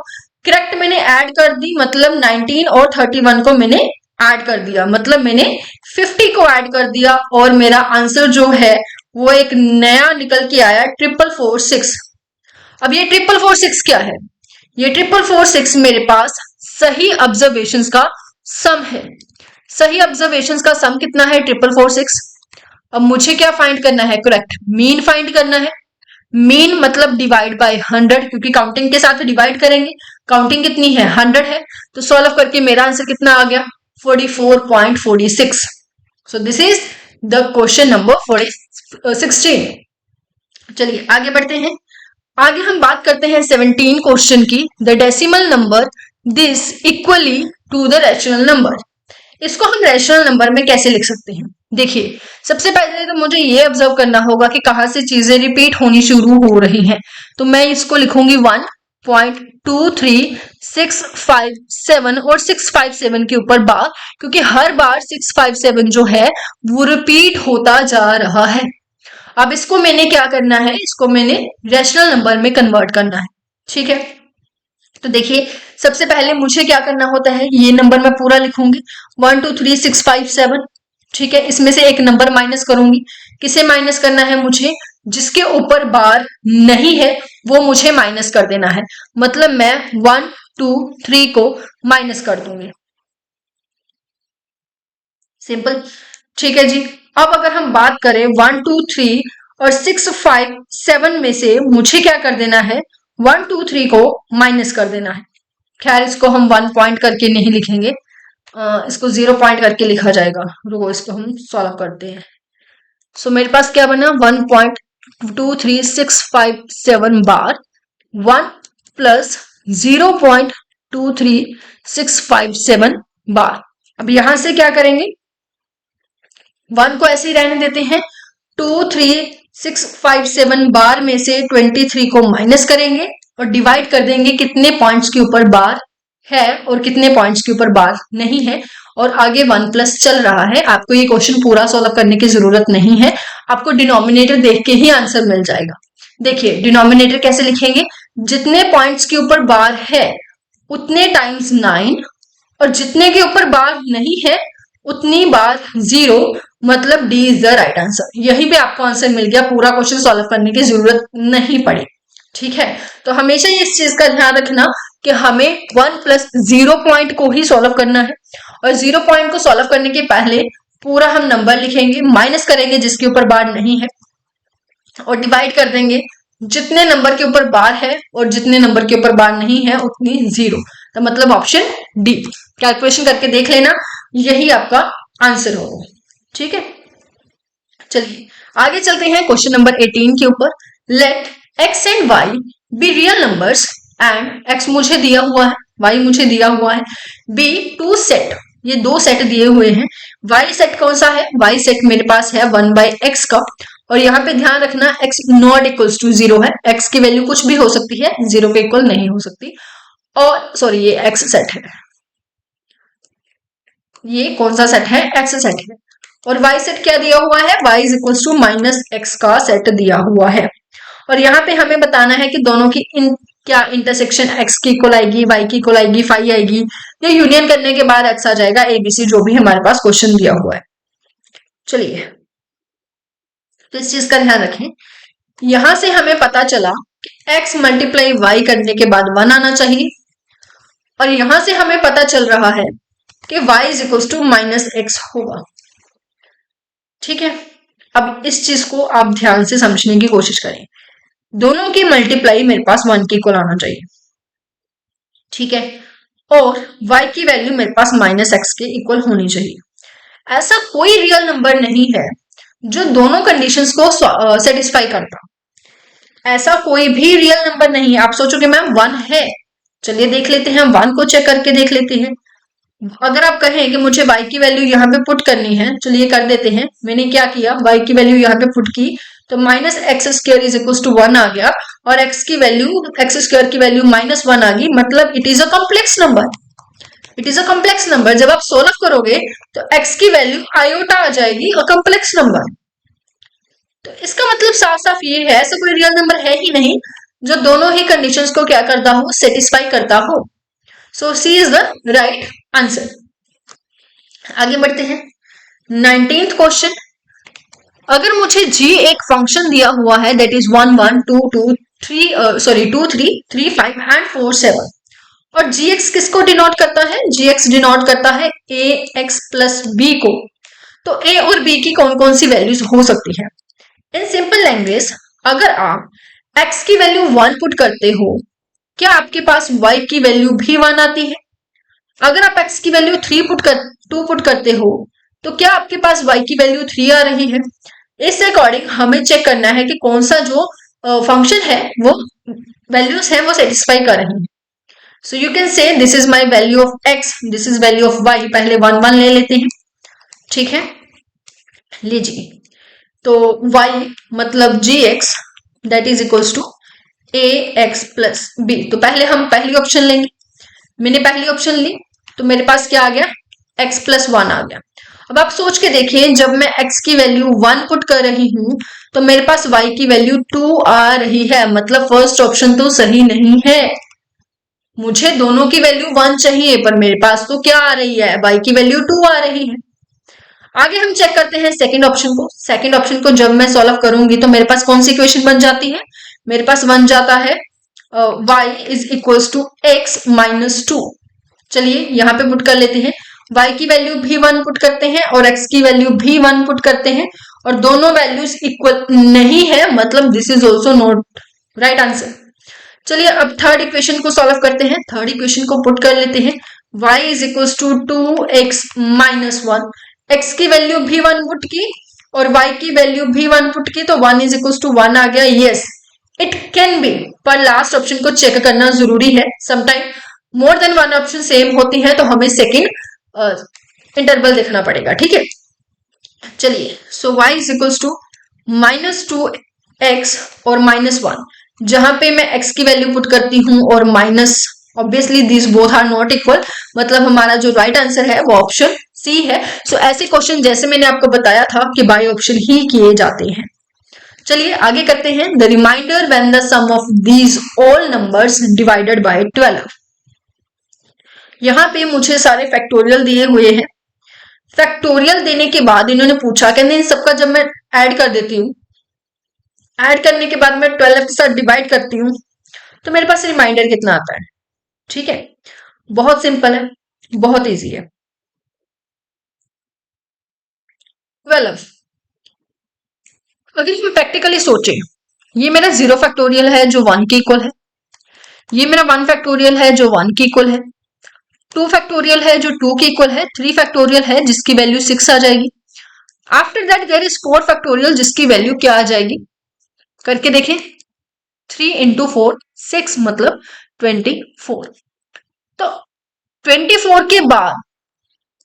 Speaker 1: करेक्ट मैंने ऐड कर दी, मतलब 19 और 31 को मैंने ऐड कर दिया, मतलब मैंने 50 को ऐड कर दिया, और मेरा आंसर जो है वो एक नया निकल के आया 4446। अब ये 4446 क्या है, ये 4446 मेरे पास सही ऑब्जर्वेशंस का सम है। सही ऑब्जर्वेशंस का सम कितना है, 4446। अब मुझे क्या फाइंड करना है, करेक्ट मीन फाइंड करना है। मीन मतलब डिवाइड बाय 100, क्योंकि काउंटिंग के साथ डिवाइड करेंगे। काउंटिंग कितनी है, 100 है, तो सॉल्व करके मेरा आंसर कितना आ गया, 44.46। सो this is the question number 16। चलिए आगे बढ़ते हैं। आगे हम बात करते हैं 17 क्वेश्चन की, the decimal number this equally to the rational number. इसको हम रैशनल नंबर में कैसे लिख सकते हैं, देखिए सबसे पहले तो मुझे ये ऑब्जर्व करना होगा कि कहां से चीजें रिपीट होनी शुरू हो रही हैं। तो मैं इसको लिखूंगी 1.23657 और 657 के ऊपर बार, क्योंकि हर बार 657 जो है वो रिपीट होता जा रहा है। अब इसको मैंने क्या करना है, इसको मैंने रैशनल नंबर में कन्वर्ट करना है। ठीक है, तो देखिए सबसे पहले मुझे क्या करना होता है, ये नंबर मैं पूरा लिखूंगी 123657। ठीक है, इसमें से एक नंबर माइनस करूंगी। किसे माइनस करना है मुझे, जिसके ऊपर बार नहीं है वो मुझे माइनस कर देना है। मतलब मैं 1 2 3 को माइनस कर दूंगी, सिंपल। ठीक है जी, अब अगर हम बात करें 1 2 3 और 6 5 7 में से मुझे क्या कर देना है, 1 2 3 को माइनस कर देना है। खैर इसको हम 1 पॉइंट करके नहीं लिखेंगे, इसको 0 पॉइंट करके लिखा जाएगा। रुको इसको हम सॉल्व करते हैं। सो मेरे पास क्या बना, 1.23657 बार 1 प्लस 0.23657 बार। अब यहां से क्या करेंगे, 1 को ऐसे ही रहने देते हैं। 23657 बार में से 23 को माइनस करेंगे और डिवाइड कर देंगे कितने पॉइंट्स के ऊपर बार है और कितने पॉइंट्स के ऊपर बार नहीं है, और आगे 1 प्लस चल रहा है। आपको ये क्वेश्चन पूरा सॉल्व करने की जरूरत नहीं है, आपको डिनोमिनेटर देख के ही आंसर मिल जाएगा। देखिए डिनोमिनेटर कैसे लिखेंगे, जितने पॉइंट्स के ऊपर बार है उतने टाइम्स 9, और जितने के ऊपर बार नहीं है उतनी बार 0, मतलब D is the right answer. यहीं पे आपको आंसर मिल गया, पूरा क्वेश्चन सॉल्व करने की जरूरत नहीं पड़ी। ठीक है, तो हमेशा इस चीज का ध्यान रखना कि हमें 1 प्लस 0 पॉइंट को ही सॉल्व करना है, और 0 पॉइंट को सॉल्व करने के पहले पूरा हम नंबर लिखेंगे, माइनस करेंगे जिसके ऊपर बार नहीं है, और डिवाइड कर देंगे जितने नंबर के ऊपर बार है और जितने नंबर के ऊपर बार नहीं है उतनी 0। तो मतलब ऑप्शन डी। कैलकुलेशन करके देख लेना, यही आपका आंसर होगा। ठीक है, चलिए आगे चलते हैं क्वेश्चन नंबर 18 के ऊपर। Let x and y be real numbers and x मुझे दिया हुआ है, y मुझे दिया हुआ है, बी 2 सेट, ये 2 सेट दिए हुए हैं। y सेट कौन सा है, y सेट मेरे पास है 1/x का, और यहाँ पे ध्यान रखना x नॉट इक्वल्स टू 0 है, x की वैल्यू कुछ भी हो सकती है, 0 के इक्वल नहीं हो सकती। और सॉरी, ये x सेट है, ये कौन सा सेट है, x सेट है। और y सेट क्या दिया हुआ है, y is equals to minus X का सेट दिया हुआ है। और यहाँ पे हमें बताना है कि दोनों की क्या इंटरसेक्शन x की इक्वल आएगी, y की इक्वल आएगी, फाई आएगी, या यूनियन करने के बाद x आ जाएगा, ABC जो भी हमारे पास क्वेश्चन दिया हुआ है। चलिए, तो इस चीज का ध्यान रखें। यहां से हमें पता चला कि x मल्टीप्लाई y करने के बाद 1 आना चाहिए, और यहां से हमें पता चल रहा है कि y is equal to minus X होगा। ठीक है, अब इस चीज को आप ध्यान से समझने की कोशिश करें। दोनों की मल्टीप्लाई मेरे पास 1 के इक्वल आना चाहिए, ठीक है, और y की वैल्यू मेरे पास माइनस एक्स के इक्वल होनी चाहिए। ऐसा कोई रियल नंबर नहीं है जो दोनों कंडीशंस को सेटिस्फाई करता। ऐसा कोई भी रियल नंबर नहीं है। आप सोचोगे मैम 1 है, चलिए देख लेते हैं, 1 को चेक करके देख लेते हैं। अगर आप कहें कि मुझे y की वैल्यू यहाँ पे पुट करनी है, चलिए कर देते हैं। मैंने क्या किया, y की वैल्यू यहाँ पे पुट की, तो minus X square is equal to 1 आ गया, और x की वैल्यू, एक्स स्क्र की वैल्यू माइनस 1 आ गई, मतलब it is a complex number. It is a complex number. जब आप सोल्व करोगे तो x की वैल्यू आयोटा आ जाएगी, अ कॉम्प्लेक्स नंबर। तो इसका मतलब साफ साफ ये है, ऐसा कोई रियल नंबर है ही नहीं जो दोनों ही कंडीशंस को क्या करता हो, सेटिस्फाई करता हो। सो सी इज द राइट आंसर। आगे बढ़ते हैं। 19th क्वेश्चन, अगर मुझे g एक फंक्शन दिया हुआ है दैट इज 1 1 2 2 3 2 3 3 5 एंड 4 7, और gx किसको डिनोट करता है, gx डिनोट करता है ax प्लस b को। तो a और b की कौन कौन सी वैल्यूज हो सकती है। इन सिंपल लैंग्वेज, अगर आप x की वैल्यू 1 पुट करते हो, क्या आपके पास y की वैल्यू भी 1 आती है। अगर आप x की वैल्यू 2 पुट करते हो, तो क्या आपके पास y की वैल्यू 3 आ रही है। इस अकॉर्डिंग हमें चेक करना है कि कौन सा जो फंक्शन है वो वैल्यूज है वो सेटिस्फाई कर रही है। सो यू कैन से this is my value of x, this is value of y। पहले 1 1 ले लेते हैं, ठीक है, लीजिए। तो y मतलब gx that is equals to ax plus b। तो पहले हम पहली ऑप्शन लेंगे। मैंने पहली ऑप्शन ली तो मेरे पास क्या आ गया, x प्लस 1 आ गया। अब आप सोच के देखिए, जब मैं x की वैल्यू 1 पुट कर रही हूं तो मेरे पास y की वैल्यू 2 आ रही है, मतलब फर्स्ट ऑप्शन तो सही नहीं है। मुझे दोनों की वैल्यू 1 चाहिए, पर मेरे पास तो क्या आ रही है, y की वैल्यू 2 आ रही है। आगे हम चेक करते हैं सेकंड ऑप्शन को। सेकंड ऑप्शन को जब मैं सॉल्व करूंगी तो मेरे पास कौन सी इक्वेशन बन जाती है, मेरे पास बन जाता है y is equals to x minus 2। चलिए यहाँ पे पुट कर लेते हैं, y की वैल्यू भी 1 पुट करते हैं और x की वैल्यू भी 1 पुट करते हैं, और दोनों वैल्यूज इक्वल नहीं है, मतलब this is also not right answer. चलिए अब थर्ड इक्वेशन को सॉल्व करते हैं। थर्ड इक्वेशन को पुट कर लेते हैं, y is equals to 2x minus 1। x की वैल्यू भी 1 पुट की और y की वैल्यू भी 1 पुट की, तो 1 इज इक्वल्स टू 1 आ गया। यस इट कैन बी, पर लास्ट ऑप्शन को चेक करना जरूरी है। Sometime more than 1 option same होती है तो हमें सेकेंड इंटरवल देखना पड़ेगा, ठीक है। चलिए, so y is equals to minus 2x और माइनस 1, जहां पे मैं x की वैल्यू पुट करती हूं और minus, obviously this both are not equal, मतलब हमारा जो राइट आंसर है वो ऑप्शन सी है। सो ऐसे क्वेश्चन जैसे मैंने आपको बताया था कि बाय ऑप्शन ही किए जाते हैं। चलिए आगे करते हैं। The remainder when the sum of these all numbers divided by 12। यहाँ पे मुझे सारे फैक्टोरियल दिए हुए हैं। फैक्टोरियल देने के बाद इन्होंने पूछा, कहते इन सबका जब मैं ऐड कर देती हूँ, ऐड करने के बाद मैं 12 के साथ डिवाइड करती हूँ, तो मेरे पास रिमाइंडर कितना आता है। ठीक है, बहुत सिंपल है, बहुत इजी है। 12, अगर इसमें प्रैक्टिकली सोचे, ये मेरा 0 फैक्टोरियल है जो 1 के इक्वल है, ये मेरा 1 फैक्टोरियल है जो 1 के इक्वल है, 2 फैक्टोरियल है जो 2 के इक्वल है, 3 फैक्टोरियल है जिसकी वैल्यू 6 आ जाएगी। After that there is 4 factorial जिसकी वैल्यू क्या आ जाएगी, करके देखें। 3 इंटू 4 6, मतलब 24। तो 24 के बाद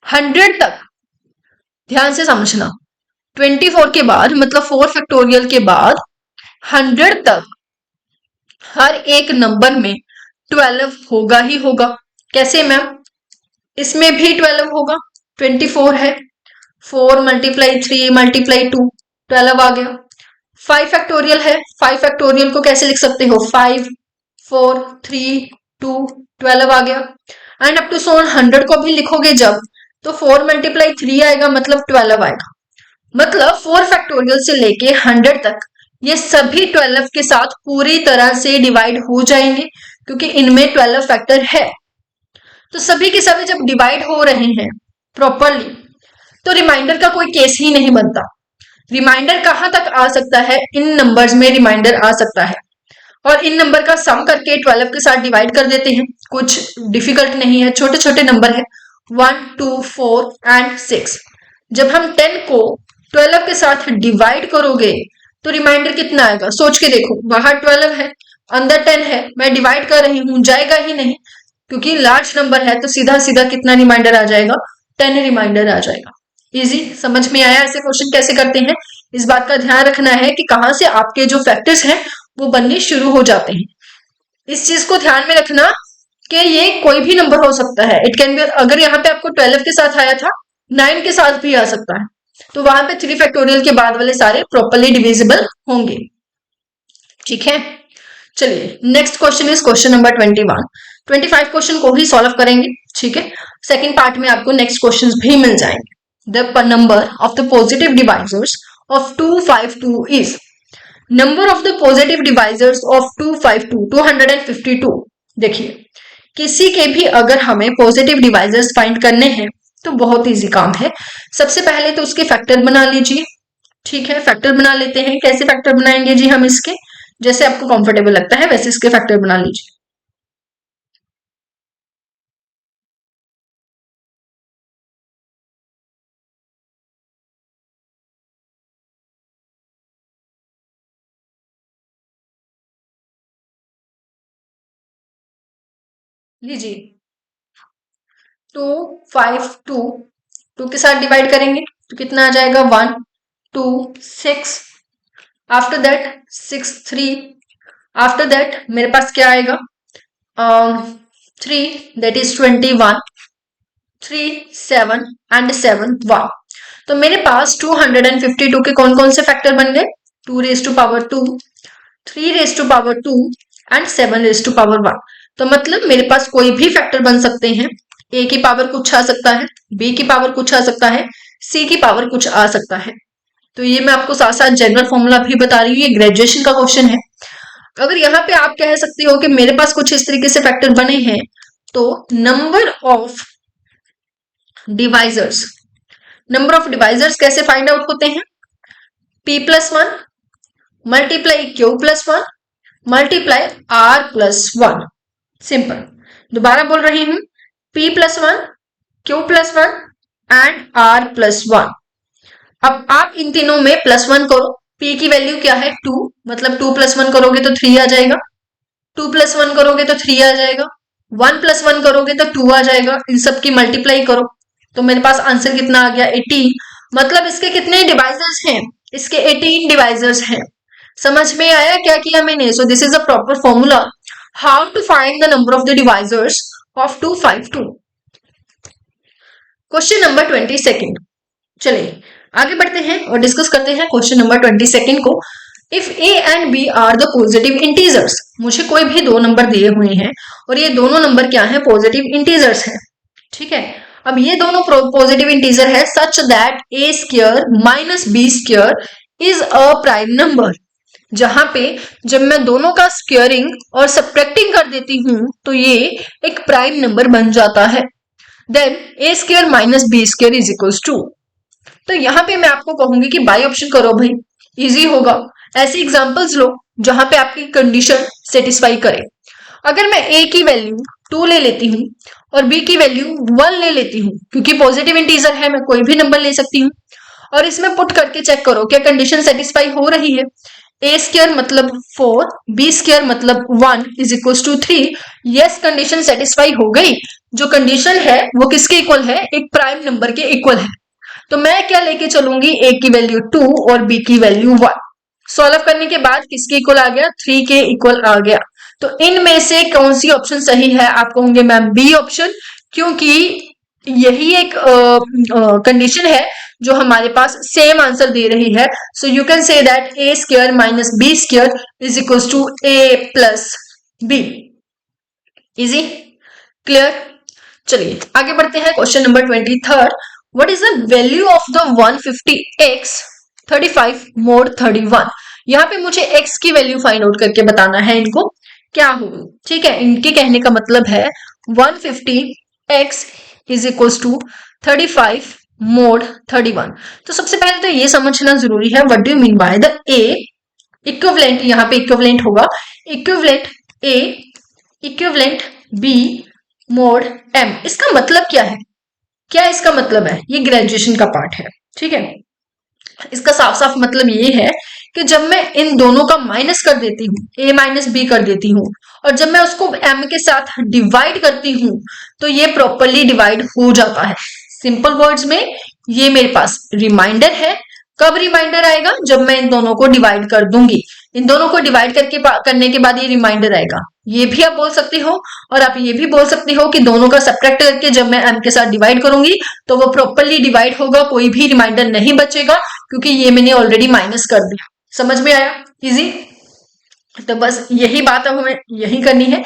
Speaker 1: 100 तक ध्यान से समझना, 24 के बाद मतलब 4 फैक्टोरियल के बाद 100 तक हर एक नंबर में 12 होगा ही होगा। कैसे मैम? इसमें भी 12 होगा, 24 है, 4 मल्टीप्लाई 3 मल्टीप्लाई 2 12 आ गया। 5 फैक्टोरियल है, 5 फैक्टोरियल को कैसे लिख सकते हो? 5 4 3 2 12 आ गया। एंड अप टू सो 100 को भी लिखोगे जब, तो 4 मल्टीप्लाई 3 आएगा मतलब 12 आएगा। मतलब 4 फैक्टोरियल से लेके 100 तक ये सभी 12 के साथ पूरी तरह से डिवाइड हो जाएंगे, क्योंकि इनमें 12 फैक्टर है। तो सभी के सभी जब डिवाइड हो रहे हैं प्रॉपरली, तो रिमाइंडर का कोई केस ही नहीं बनता। रिमाइंडर कहां तक आ सकता है? इन नंबर्स में रिमाइंडर आ सकता है, और इन नंबर का सम करके 12 के साथ डिवाइड कर देते हैं। कुछ डिफिकल्ट नहीं है, छोटे छोटे नंबर है, 1 2 4 एंड 6। जब हम 10 को 12 के साथ डिवाइड करोगे तो रिमाइंडर कितना आएगा? सोच के देखो, बाहर 12 है, अंदर 10 है, मैं डिवाइड कर रही हूं, जाएगा ही नहीं, क्योंकि लार्ज नंबर है, तो सीधा सीधा कितना रिमाइंडर आ जाएगा? 10 रिमाइंडर आ जाएगा। इजी, समझ में आया ऐसे क्वेश्चन कैसे करते हैं? इस बात का ध्यान रखना है कि कहां से आपके जो फैक्टर्स हैं वो बनने शुरू हो जाते हैं। इस चीज को ध्यान में रखना कि ये कोई भी नंबर हो सकता है। इट कैन बी, अगर यहाँ पे आपको 12 के साथ आया था, 9 के साथ भी आ सकता है, तो वहां पे 3 फैक्टोरियल के बाद वाले सारे प्रॉपरली डिविजिबल होंगे। ठीक है, चलिए next question is question number 21। 25 question को ही सॉल्व करेंगे। ठीक है, सेकंड पार्ट में आपको नेक्स्ट क्वेश्चन भी मिल जाएंगे। The number of the positive divisors of 252 is, number of the positive divisors of 252 252। देखिए, किसी के भी अगर हमें पॉजिटिव डिवाइजर्स फाइंड करने हैं तो बहुत इजी काम है। सबसे पहले तो उसके फैक्टर बना लीजिए। ठीक है, फैक्टर बना लेते हैं। कैसे फैक्टर बनाएंगे जी? हम इसके, जैसे आपको कंफर्टेबल लगता है वैसे इसके फैक्टर बना लीजिए। लीजिए, 2 5 2 2 के साथ डिवाइड करेंगे तो कितना आ जाएगा? 1 2 6। After that 6 3। आफ्टर दैट मेरे पास क्या आएगा? 3, दैट इज 21। 3 7 एंड 7 1। तो मेरे पास 252 के कौन कौन से फैक्टर बन गए? 2 raise to power 2, 3 raise to power 2 and 7 raise to power 1। तो मतलब मेरे पास कोई भी फैक्टर बन सकते हैं। ए की पावर कुछ आ सकता है, बी की पावर कुछ आ सकता है, सी की पावर कुछ आ सकता है। तो ये मैं आपको साथ साथ जनरल फॉर्मूला भी बता रही हूँ, ये ग्रेजुएशन का क्वेश्चन है। अगर यहाँ पे आप कह सकते हो कि मेरे पास कुछ इस तरीके से फैक्टर बने हैं, तो number of divisors, number of divisors कैसे फाइंड आउट होते हैं? p+1 multiply q+1 multiply r+1। Simple, दोबारा बोल रही हूं, p+1 q+1 एंड r+1। अब आप इन तीनों में +1 करो। p की वैल्यू क्या है? 2, मतलब 2 + 1 करोगे तो 3 आ जाएगा, 2 + 1 करोगे तो 3 आ जाएगा, 1 + 1 करोगे तो 2 आ जाएगा। इन सब की मल्टीप्लाई करो तो मेरे पास आंसर कितना आ गया? 18। मतलब इसके कितने डिवाइजर्स हैं? इसके 18 डिवाइजर्स हैं। समझ में आया क्या किया मैंने? So this is a proper formula how to find the number of the divisors of 252। Question number 22। चलिए आगे बढ़ते हैं और डिस्कस करते हैं क्वेश्चन नंबर 22 को। If A and B are the positive integers, मुझे कोई भी दो नंबर दिए हुए हैं और ये दोनों नंबर क्या है? पॉजिटिव इंटीजर्स हैं। ठीक है, अब ये दोनों पॉजिटिव इंटीजर है such that a square minus b square is a prime number. जहां पे जब मैं दोनों का स्क्वायरिंग और सब्ट्रैक्टिंग कर देती हूं तो ये एक प्राइम नंबर बन जाता है। Then a square minus b square is equals to, तो यहाँ पे मैं आपको कहूंगी कि बाई ऑप्शन करो भाई, इजी होगा। ऐसी एग्जांपल्स लो जहां पे आपकी कंडीशन सेटिस्फाई करे। अगर मैं a की वैल्यू 2 ले लेती हूँ और b की वैल्यू 1 ले लेती हूँ, क्योंकि पॉजिटिव इंटीजर है मैं कोई भी नंबर ले सकती हूँ, और इसमें पुट करके चेक करो क्या कंडीशन सेटिस्फाई हो रही है। a स्क्वायर मतलब 4, b स्क्वायर मतलब 1 is equal to 3। Yes, condition satisfy हो गई। जो कंडीशन है वो किसके इक्वल है? एक प्राइम नंबर के इक्वल है। तो मैं क्या लेके चलूंगी, a की वैल्यू 2 और b की वैल्यू 1। सॉल्व करने के बाद किसके इक्वल आ गया, 3 के इक्वल आ गया। तो इनमें से कौन सी ऑप्शन सही है, आप कहोगे मैम बी ऑप्शन, क्योंकि यही एक कंडीशन है जो हमारे पास सेम आंसर दे रही है। So you can say that A square minus B square is equal to A plus B. Easy, clear. चलिए आगे बढ़ते हैं, question number 23। What is the value of the 150x 35 mod 31। यहाँ पे मुझे x की वैल्यू फाइंड आउट करके बताना है इनको क्या होगी, ठीक है। इनके कहने का मतलब है 150x is equal to 35 mod 31। तो सबसे पहले तो ये समझना जरूरी है what do mean by the a equivalent, यहाँ पे इक्विवेलेंट होगा equivalent a equivalent b mod m। इसका मतलब क्या है, क्या इसका मतलब है, ये ग्रेजुएशन का पार्ट है, ठीक है। इसका साफ साफ मतलब ये है कि जब मैं इन दोनों का माइनस कर देती हूँ, a माइनस बी कर देती हूँ, और जब मैं उसको m के साथ डिवाइड करती हूँ तो ये प्रॉपरली डिवाइड हो जाता है। सिंपल वर्ड्स में ये मेरे पास रिमाइंडर है। कब रिमाइंडर आएगा, जब मैं इन दोनों को डिवाइड कर दूंगी। इन दोनों को डिवाइड करने के बाद ये रिमाइंडर आएगा। ये भी आप बोल सकते हो, और आप ये भी बोल सकते हो कि दोनों का सब्ट्रैक्ट करके जब मैं m के साथ डिवाइड करूंगी तो वो प्रॉपरली डिवाइड होगा, कोई भी रिमाइंडर नहीं बचेगा, क्योंकि ये मैंने ऑलरेडी माइनस कर दिया। समझ में आया, इजी। तो बस यही बात अब हमें यही करनी है।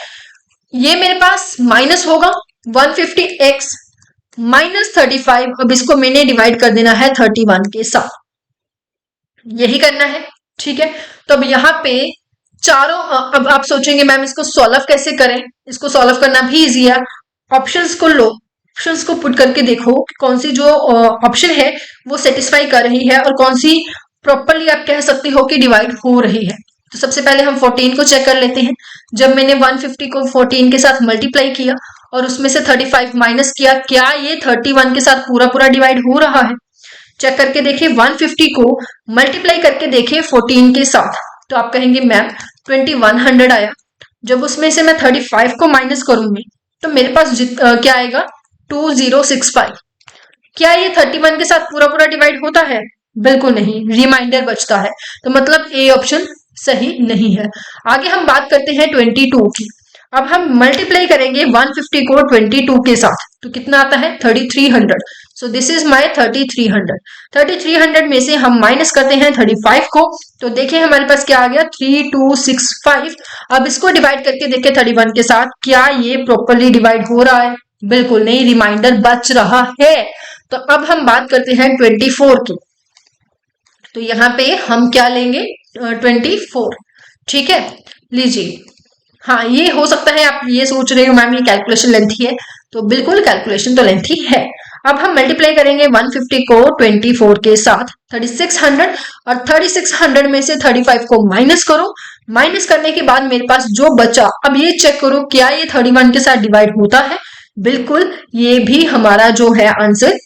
Speaker 1: ये मेरे पास माइनस होगा 150x माइनस 35, अब इसको मैंने डिवाइड कर देना है 31 के साथ, यही करना है, ठीक है। तो अब यहाँ पे चारों, अब आप सोचेंगे मैम इसको सॉल्व कैसे करें, इसको सॉल्व करना भी इजी है। ऑप्शंस को लो, ऑप्शंस को पुट करके देखो कौन सी जो ऑप्शन है वो सेटिस्फाई कर रही है और कौन सी प्रॉपरली आप कह सकते हो कि डिवाइड हो रही है। तो सबसे पहले हम 14 को चेक कर लेते हैं। जब मैंने 150 को 14 के साथ मल्टीप्लाई किया और उसमें से 35 माइनस किया, क्या ये 31 के साथ पूरा पूरा डिवाइड हो रहा है, चेक करके देखिए। 150 को मल्टीप्लाई करके देखिए 14 के साथ, तो आप कहेंगे मैम 2100 आया। जब उसमें से मैं 35 को माइनस करूंगी तो मेरे पास क्या आएगा 2065। क्या ये 31 के साथ पूरा पूरा डिवाइड होता है, बिल्कुल नहीं, रिमाइंडर बचता है। तो मतलब ए ऑप्शन सही नहीं है। आगे हम बात करते हैं 22 की। अब हम मल्टीप्लाई करेंगे 150 को 22 के साथ, तो कितना आता है 3300। सो दिस इज माय 3300। 3300 में से हम माइनस करते हैं 35 को, तो देखिए हमारे पास क्या आ गया 3265। अब इसको डिवाइड करके देखिए 31 के साथ, क्या ये प्रॉपरली डिवाइड हो रहा है, बिल्कुल नहीं, रिमाइंडर बच रहा है। तो अब हम बात करते हैं 24 की। तो यहाँ पे हम क्या लेंगे 24, ठीक है, लीजिए। हाँ, ये हो सकता है आप ये सोच रहे हो मैम ये कैलकुलेशन लेंथी है, तो बिल्कुल कैलकुलेशन तो लेंथी है। अब हम मल्टीप्लाई करेंगे 150 को 24 के साथ 3600, और 3600 में से 35 को माइनस करो। माइनस करने के बाद मेरे पास जो बचा, अब ये चेक करो क्या ये 31 के साथ डिवाइड होता है, बिल्कुल ये भी हमारा जो है आंसर,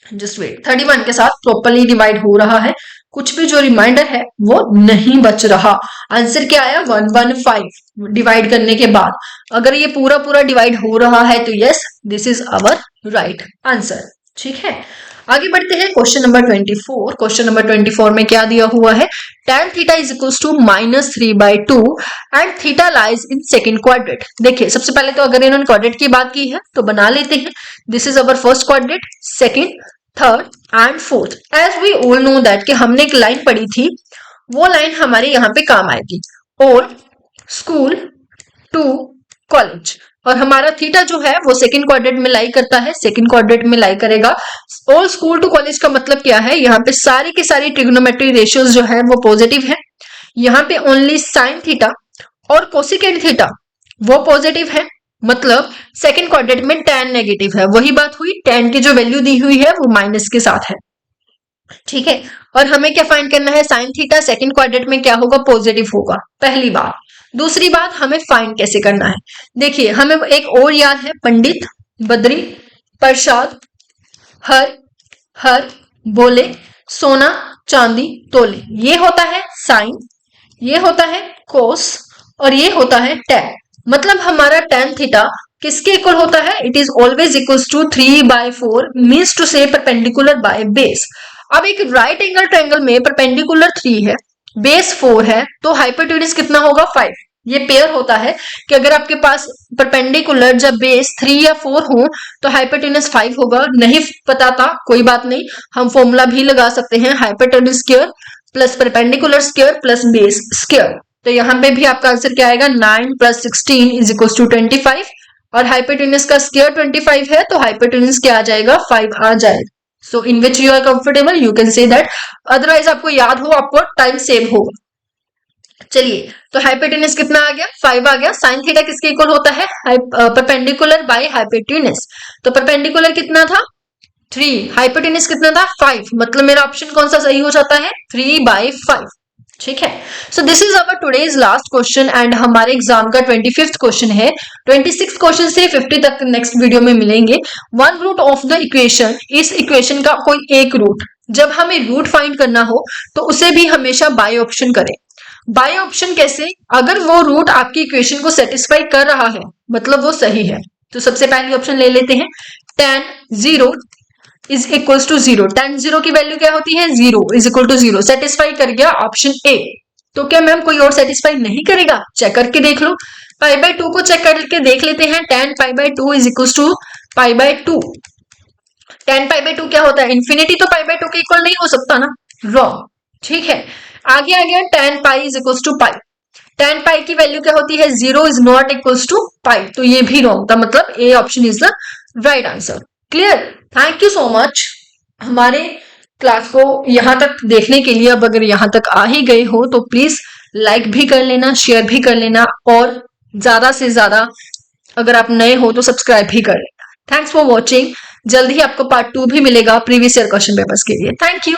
Speaker 1: जस्ट वेट, 31 के साथ प्रॉपरली डिवाइड हो रहा है। कुछ भी जो रिमाइंडर है वो नहीं बच रहा। आंसर क्या आया 115 डिवाइड करने के बाद। अगर ये पूरा पूरा डिवाइड हो रहा है तो yes, this is our right answer, ठीक है। आगे बढ़ते हैं क्वेश्चन नंबर 24। क्वेश्चन नंबर 24 में क्या दिया हुआ है, tan theta is equals to -3/2 and theta lies in second quadrant. देखिए सबसे पहले तो अगर इन्होंने क्वाड्रेंट की बात की है तो बना लेते हैं। This is our first quadrant, second, third and fourth. As we all know that कि हमने एक लाइन पढ़ी थी, वो लाइन हमारे यहाँ पे काम आएगी, और स्कूल टू कॉलेज, और हमारा थीटा जो है वो सेकंड क्वाड्रेंट में लाई करता है, सेकंड क्वाड्रेंट में लाई करेगा। ऑल स्कूल टू कॉलेज का मतलब क्या है, यहाँ पे सारी की सारी ट्रिग्नोमेट्री रेशियोज जो है वो पॉजिटिव है। यहाँ पे ओनली साइन थीटा और कोसिकेंट थीटा वो पॉजिटिव है, मतलब सेकंड क्वाड्रेंट में tan नेगेटिव है। वही बात हुई, tan की जो वैल्यू दी हुई है वो माइनस के साथ है, ठीक है। और हमें क्या फाइंड करना है, साइन थीटा सेकंड क्वाड्रेंट में क्या होगा, पॉजिटिव होगा, पहली बात। दूसरी बात, हमें फाइंड कैसे करना है, देखिए हमें एक और याद है, पंडित, बद्री, प्रसाद, हर बोले, सोना, चांदी, तोले। ये होता है साइन, ये होता है कोस, और ये होता है tan। मतलब हमारा tan थीटा किसके इक्वल होता है? It is always equals to 3/4 means to से परपेंडिकुलर बाय बेस। अब एक राइट एंगल ट्रायंगल में परपेंडिकुलर 3 है, बेस 4 है, तो हाइपोटेन्यूज कितना होगा? 5। ये पेयर होता है कि अगर आपके पास परपेंडिकुलर जब बेस 3 या 4 हो तो हाइपोटेन्यूज 5 होगा। नहीं पता था, कोई बात नहीं, हम फॉर्मूला भी लगा सकते हैं, hypotenuse square plus perpendicular square plus base square. तो यहाँ पे भी आपका आंसर क्या आएगा? 9 + 16 इज इक्वल टू 25 और हाइपोटेन्यूज का स्क्वायर 25 है तो हाइपोटेन्यूज क्या आ जाएगा? 5 आ जाएगा। So in which you are comfortable you can say that, otherwise आपको याद हो, आपको टाइम सेव होगा। चलिए, तो हाइपोटेन्यूज कितना आ गया? 5 आ गया। साइन थीटा किसके इक्वल होता है? Perpendicular by hypotenuse. तो परपेंडिकुलर कितना था? 3, हाइपोटेन्यूज कितना था? 5, मतलब मेरा ऑप्शन कौन सा सही हो जाता है? 3/5। ठीक है, so this is our today's last question and हमारे एग्जाम का 25th क्वेश्चन है। 26 क्वेश्चन से 50 तक नेक्स्ट वीडियो में मिलेंगे। One root of the equation, इस इक्वेशन का कोई एक रूट, जब हमें रूट फाइंड करना हो तो उसे भी हमेशा बाय ऑप्शन करें। बाय ऑप्शन कैसे? अगर वो रूट आपकी इक्वेशन को सेटिस्फाई कर रहा है, मतलब वो सही है। तो सबसे पहली ऑप्शन ले लेते हैं, tan 0 is equal to 0। tan 0 की वैल्यू क्या होती है? 0 इज इक्वल टू 0। सेटिस्फाई कर गया ऑप्शन ए। तो क्या मैम कोई और सेटिस्फाई नहीं करेगा? चेक करके देख लो। π/2 को चेक करके देख लेते हैं। tan π/2 is equal to π/2। tan π/2 क्या होता है? इन्फिनिटी तो π/2 के इक्वल नहीं हो सकता ना, रॉन्ग। ठीक है, आगे आ गया tan π is equal to pi. tan π की वैल्यू क्या होती है? 0 is not equals to pi, तो ये भी रॉन्ग था, मतलब A option is the right answer. Clear? Thank you so much हमारे क्लास को यहां तक देखने के लिए। अब अगर यहां तक आ ही गए हो तो प्लीज लाइक भी कर लेना, शेयर भी कर लेना और ज्यादा से ज्यादा अगर आप नए हो तो सब्सक्राइब भी कर लेना। Thanks for watching. जल्द ही आपको पार्ट 2 भी मिलेगा प्रीवियस ईयर क्वेश्चन पेपर्स के लिए। Thank you.